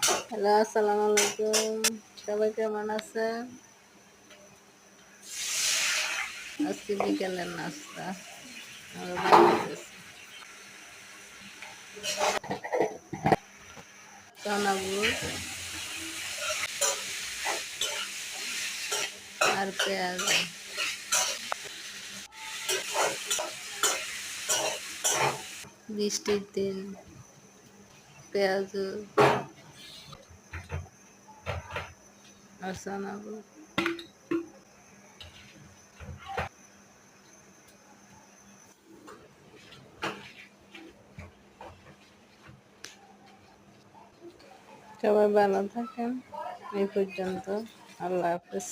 Hello, আসসালামু আলাইকুম। সবাই কেমন আছেন? আজকে বিকেলের নাস্তা আমরা বানাইতেছি চনা বুট আর পেঁয়াজ। বৃষ্টির দিন পেঁয়াজ আর চনা বুট। সবাই ভালো থাকেন। এই পর্যন্ত। আল্লাহ হাফেজ।